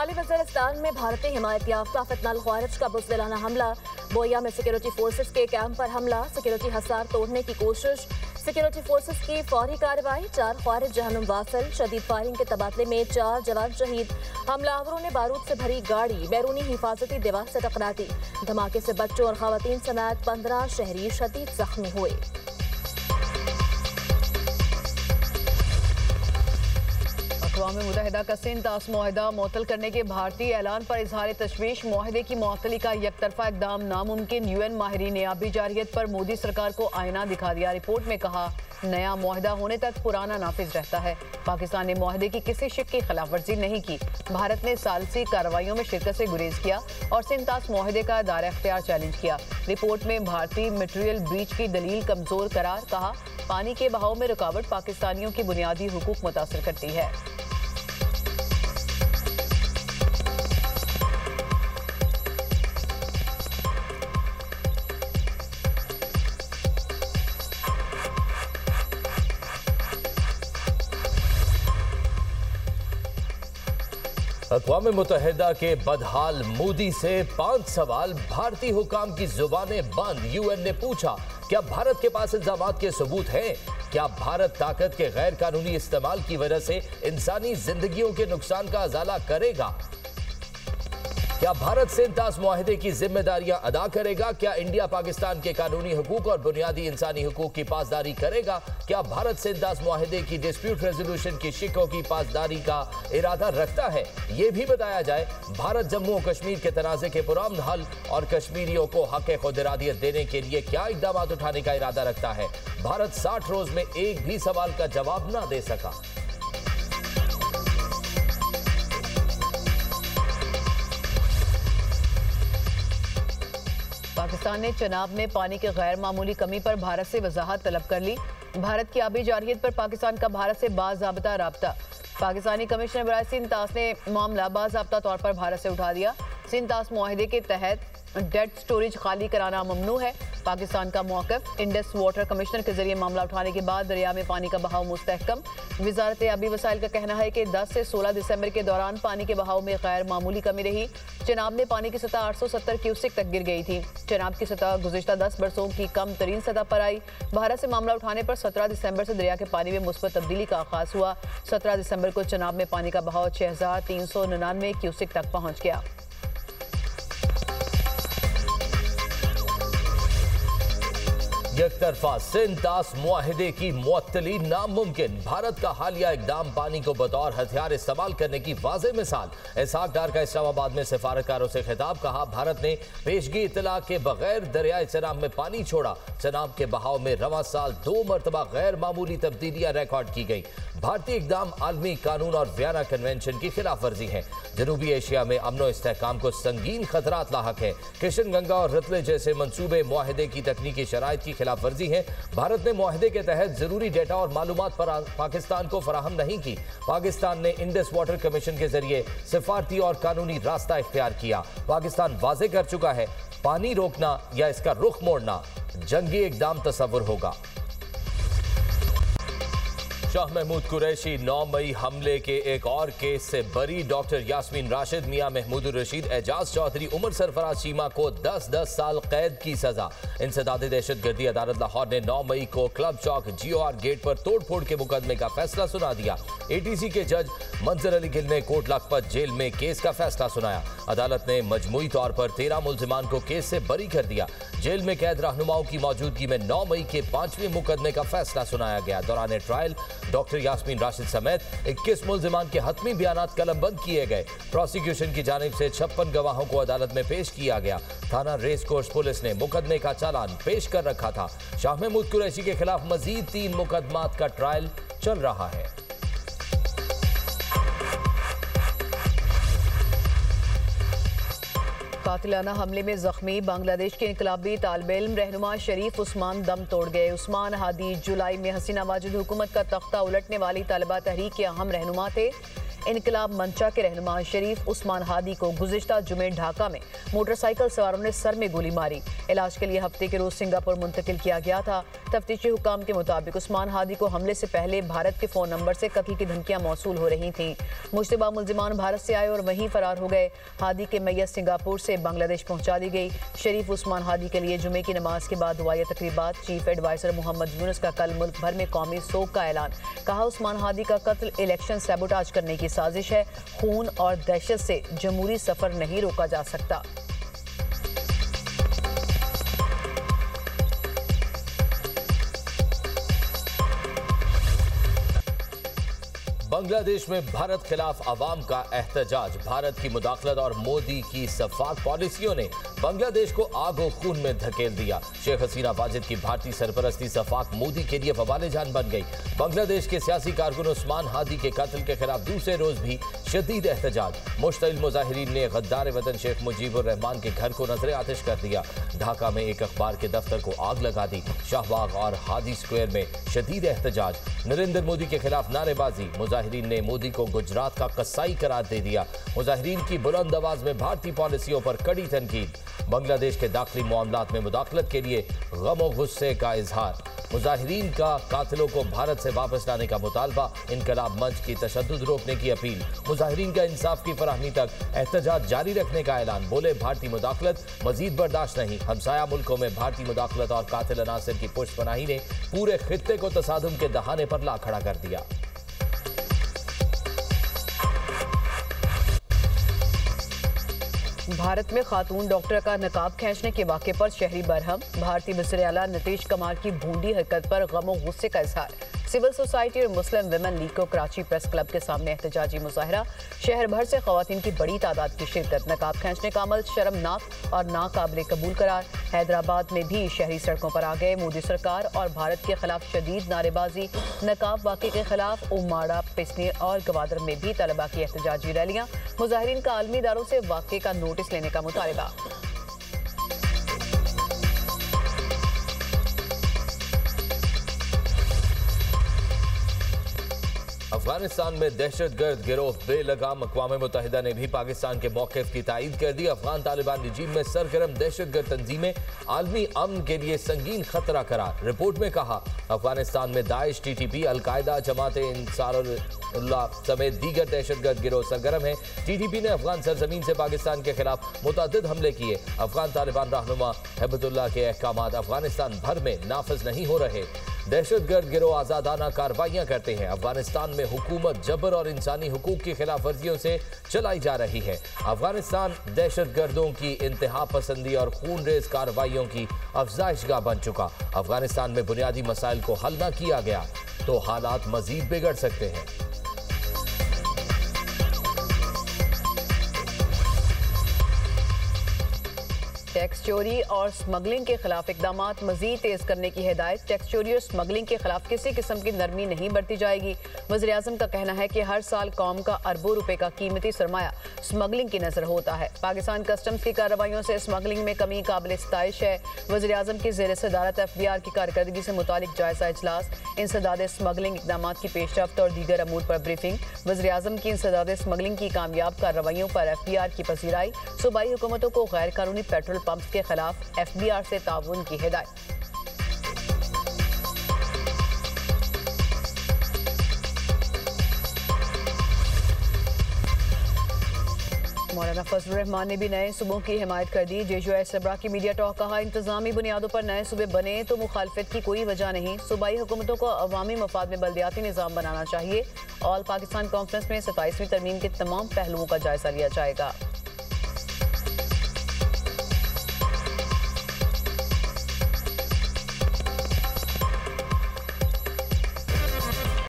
शुमाली वज़ीरिस्तान में भारतीय हिमायत याफ्ता फितनल ख्वारिज का बुज़दिलाना हमला। बोया में सिक्योरिटी फोर्सेस के कैंप पर हमला, सिक्योरिटी हसार तोड़ने की कोशिश, सिक्योरिटी फोर्सेस की फौरी कार्रवाई, 4 ख्वारिज जहन्नुम वासिल। शदीद फायरिंग के तबादले में 4 जवान शहीद। हमलावरों ने बारूद से भरी गाड़ी बैरूनी हिफाजती दीवार से टकरा दी। धमाके से बच्चों और खवातीन समेत 15 शहरी शदीद जख्मी हुए। अक़वाम मुत्तहिदा का सिंध तास मुआहिदा मुअत्तल करने के भारतीय ऐलान पर इजहार तशवीश। मुआहिदे की मुअत्तली का यकतरफा इक़दाम नामुमकिन। UN माहिरीन ने आबी जारियत पर मोदी सरकार को आईना दिखा दिया। रिपोर्ट में कहा, नया मुआहिदा होने तक पुराना नाफिज रहता है। पाकिस्तान ने मुआहिदे की किसी शिक की खिलाफ वर्जी नहीं की। भारत ने सालसी कार्रवाइयों में शिरकत से गुरेज किया और सिंध तास मुआहिदे का दायरा इख्तियार चैलेंज किया। रिपोर्ट में भारतीय मटेरियल ब्रीच की दलील कमजोर करार। कहा, पानी के बहाव में रुकावट पाकिस्तानियों की बुनियादी हुकूक मुतासर करती है। अक़वाम मुत्तहिदा के बदहाल मोदी से 5 सवाल, भारतीय हुकाम की जुबानें बंद। UN ने पूछा, क्या भारत के पास इल्जामात के सबूत हैं? क्या भारत ताकत के गैर कानूनी इस्तेमाल की वजह से इंसानी जिंदगियों के नुकसान का अजाला करेगा? क्या भारत सिंध तास मुआहिदे की जिम्मेदारियां अदा करेगा? क्या इंडिया पाकिस्तान के कानूनी हुकूक और बुनियादी इंसानी हुकूक की पासदारी करेगा? क्या भारत सिंध तास मुआहिदे की डिस्प्यूट रेजोल्यूशन की शिकों की पासदारी का इरादा रखता है? ये भी बताया जाए, भारत जम्मू और कश्मीर के तनाज़े के पुरअमन हल और कश्मीरियों को हक़ खुद इरादियत देने के लिए क्या इक़दाम उठाने का इरादा रखता है? भारत 60 रोज में एक भी सवाल का जवाब न दे सका। पाकिस्तान ने चनाब में पानी की गैर मामूली कमी पर भारत से वजाहत तलब कर ली। भारत की आबी जारियत पर पाकिस्तान का भारत से बाज़ाब्ता राब्ता। पाकिस्तानी कमिश्नर बराए सिंध तास ने मामला बाज़ाब्ता तौर पर भारत से उठा दिया। सिंध तास मुआहिदे के तहत डेड स्टोरेज खाली कराना ममनू है। पाकिस्तान का मौक़िफ़, इंडस वाटर कमिश्नर के जरिए मामला उठाने के बाद दरिया में पानी का बहाव मुस्तहकम। वजारत आबी वसाइल का कहना है कि 10 से 16 दिसंबर के दौरान पानी के बहाव में गैर मामूली कमी रही। चनाब में पानी की सतह 870 क्यूसेक तक गिर गई थी। चनाब की सतह गुज़िश्ता 10 बरसों की कम तरीन सतह पर आई। भारत से मामला उठाने पर 17 दिसंबर से दरिया के पानी में मुस्बत तब्दीली का आगाज़ हुआ। 17 दिसंबर को चनाब में पानी का बहाव 6399 क्यूसेक तक पहुँच गया। यकतरफा सिंध तास मुआहिदे की मुअत्तली नामुमकिन। भारत का हालिया इक़दाम पानी को बतौर हथियार इस्तेमाल करने की वाज़ेह मिसाल। इसहाक डार का इस्लामाबाद में सिफारतकारों से खिताब। कहा, भारत ने पेशगी इत्तला के बगैर दरियाए चनाब में पानी छोड़ा। चनाब के बहाव में रवां साल 2 मरतबा गैर मामूली तब्दीलियां रिकॉर्ड की गई। भारतीय इक़दाम आलमी कानून और वियना कन्वेंशन की खिलाफ वर्जी है। जनूबी एशिया में अमन व इस्तेहकाम को संगीन खतरात लाहक है। किशन गंगा और रतले जैसे मंसूबे मुआहिदे की तकनीकी शराइत की खिलाफ वर्जी है। भारत ने मुआहिदे के तहत जरूरी डेटा और मालूमात पर पाकिस्तान को फराहम नहीं की। पाकिस्तान ने इंडस वाटर कमीशन के जरिए सिफारती और कानूनी रास्ता इख्तियार किया। पाकिस्तान वाज़े कर चुका है, पानी रोकना या इसका रुख मोड़ना जंगी इक़दाम तस्वुर होगा। शाह महमूद कुरैशी 9 मई हमले के एक और केस से बरी। डॉक्टर यास्मीन राशिद, मियां महमूद रशीद, एजाज चौधरी, उमर सरफराज चीमा को 10-10 साल कैद की सजा। इंसदाद दहशतगर्दी अदालत लाहौर ने 9 मई को क्लब चौक GOR गेट पर तोड़फोड़ के मुकदमे का फैसला सुना दिया। ATC के जज मंजर अली गिल ने कोट लखपत जेल में केस का फैसला सुनाया। अदालत ने मजमूई तौर पर 13 मुल्जिमान को केस से बरी कर दिया। जेल में कैद रहनुमाओं की मौजूदगी में 9 मई के 5वें मुकदमे का फैसला सुनाया गया। दौरान ट्रायल डॉक्टर यास्मीन राशिद समेत 21 मुल्जिमान के हतमी बयानात कलमबंद किए गए। प्रोसिक्यूशन की जानिब से 56 गवाहों को अदालत में पेश किया गया। थाना रेस कोर्स पुलिस ने मुकदमे का चालान पेश कर रखा था। शाह महमूद कुरैशी के खिलाफ मजीद 3 मुकदमात का ट्रायल चल रहा है। कातिलाना हमले में जख्मी बांग्लादेश के इनकलाबी तालिबे इल्म रहनुमा शरीफ उस्मान दम तोड़ गए। उस्मान हादी जुलाई में हसीना वाजिद हुकूमत का तख्ता उलटने वाली तालिबा तहरीक के अहम रहनुमा थे। इनकलाब मंचा के रहनुमा शरीफ उस्मान हादी को गुज़िश्ता जुमे ढाका में मोटरसाइकिल सवारों ने सर में गोली मारी। इलाज के लिए हफ्ते के रोज सिंगापुर मुंतकिल किया गया था। तफ्तीशी हुकाम के मुताबिक उस्मान हादी को हमले से पहले भारत के फोन नंबर से कत्ल की धमकियां मौसूल हो रही थीं। मुश्तबा मुल्जिमान भारत से आए और वहीं फरार हो गए। हादी के मैयत सिंगापुर से बांग्लादेश पहुंचा दी गई। शरीफ उस्मान हादी के लिए जुमे की नमाज के बाद दुआया तकरीबात। चीफ एडवाइजर मोहम्मद यूनुस का कल मुल्क भर में कौमी सोग का ऐलान। कहा, उस्मान हादी का कत्ल इलेक्शन सैबोटाज करने की साजिश है। खून और दहशत से जमहूरी सफर नहीं रोका जा सकता। बांग्लादेश में भारत खिलाफ अवाम का एहतजाज। भारत की मुदाखलत और मोदी की सफाक पॉलिसियों ने बांग्लादेश को आग और खून में धकेल दिया। शेख हसीना वाजिद की भारतीय सरपरस्ती सफाक मोदी के लिए वबाले जान बन गई। बांग्लादेश के सियासी कारकुन उस्मान हादी के कत्ल के खिलाफ दूसरे रोज भी शदीद एहतजाज। मुश्तइल मुजाहिरीन ने गद्दार वतन शेख मुजीबुर रहमान के घर को नजर आतिश कर दिया। ढाका में एक अखबार के दफ्तर को आग लगा दी। शाहबाग और हादी स्क्वायर में शदीद एहतजाज। नरेंद्र मोदी के खिलाफ नारेबाजी। मुजाहिरीन ने मोदी को गुजरात का कसाई करार दे दिया। मुजाहिरीन की बुलंद आवाज में भारतीय पॉलिसियों पर कड़ी तनकीद। बांग्लादेश के दाखिली मामलात में मुदाखलत के लिए गम और गुस्से का इजहार। मुजाहिरीन का कातिलों को भारत से वापस लाने का मुतालबा। इनकलाब मंच की तशद्दुद रोकने की अपील। मुजाहिरीन का इंसाफ की फराहमी तक एहतजाज जारी रखने का ऐलान। बोले, भारतीय मुदाखलत मजीद बर्दाश्त नहीं। हमसाया मुल्कों में भारतीय मुदाखलत और कातिल अनासिर की पुष्पनाही ने पूरे खित्ते को तसादुम के दहाने पर ला खड़ा कर दिया। भारत में खातून डॉक्टर का नकाब खींचने के वाक़े पर शहरी बरहम। भारतीय वज़ीर आला नीतीश कुमार की भूंडी हरकत पर गम और गुस्से का इजहार। सिविल सोसाइटी और मुस्लिम विमेन लीग को कराची प्रेस क्लब के सामने एहतजाजी मुजाहरा। शहर भर से खवातीन की बड़ी तादाद की शिरकत। नकाब खींचने का अमल शर्मनाक और नाकाबिल कबूल करार। हैदराबाद में भी शहरी सड़कों पर आ गए। मोदी सरकार और भारत के खिलाफ शदीद नारेबाजी। नकाब वाक़े के खिलाफ उमाड़ा, पिसनी और गवादर में भी तलबा की एहतजाजी रैलियां। मुजाहिरीन का आलमी इदारों से वाक़े का नोटिस लेने का मुतालबा। अफगानिस्तान में दहशतगर्द गिरोह बेलगाम। अक़वाम मुत्तहिदा ने भी पाकिस्तान के मौक़िफ़ की तायीद कर दी। अफगान तालिबान रजीम में सरगर्म दहशतगर्द तंजीमें आलमी अमन के लिए संगीन खतरा करार। रिपोर्ट में कहा, अफगानिस्तान में दाइश, TTP, अलकायदा, जमाते इंसारुल्लाह समेत दीगर दहशतगर्द गिरोह सरगर्म है। TTP ने अफगान सरजमीन से पाकिस्तान के खिलाफ मुतअद्दिद हमले किए। अफगान तालिबान रहनुमा हिब्बतुल्लाह के अहकामात अफगानिस्तान भर में नाफिज नहीं हो रहे। दहशतगर्द गिरोह आज़ादाना कार्रवाइयाँ करते हैं। अफगानिस्तान में हुकूमत जबर और इंसानी हुकूक की खिलाफ वर्जियों से चलाई जा रही है। अफगानिस्तान दहशतगर्दों की इंतहा पसंदी और खूनरेज कार्रवाइयों की अफजाइशगाह बन चुका। अफगानिस्तान में बुनियादी मसाइल को हल न किया गया तो हालात मजीद बिगड़ सकते हैं। टैक्स चोरी और स्मगलिंग के खिलाफ इकदामात मजीद तेज करने की हिदायत। टैक्स चोरी और स्मगलिंग के खिलाफ किसी किस्म की नरमी नहीं बरती जाएगी। वज़ीर आज़म का कहना है कि हर साल कौम का अरबों रुपए का कीमती सरमाया स्मगलिंग की नजर होता है। पाकिस्तान कस्टम्स की कार्रवाइयों से स्मगलिंग में कमी काबिल सताइश है। वज़ीर आज़म की ज़ेर सदारत FBR की कारकर्दगी से मुतालिक जायजा इजलास। इंसदाद स्मगलिंग इकदामात की पेशरफ्त और दीगर अमूर पर ब्रीफिंग। वज़ीर आज़म की इंसदाद स्मगलिंग की कामयाब कार्रवाइयों पर FBR की पजीराई। सूबाई हुकूमतों को गैर कानूनी पेट्रोल पंप के खिलाफ FBR से ताउन की हिदायत। मौलाना फजलुर रहमान ने भी नए सूबों की हिमायत कर दी। JJI सरबराह की मीडिया टॉक। कहा, इंतजामी बुनियादों पर नए सूबे बने तो मुखालफत की कोई वजह नहीं। सूबाई हुकूमतों को अवामी मफाद में बल्दियाती निज़ाम बनाना चाहिए। ऑल पाकिस्तान कॉन्फ्रेंस में 27वीं तरमीम के तमाम पहलुओं का जायजा लिया जाएगा।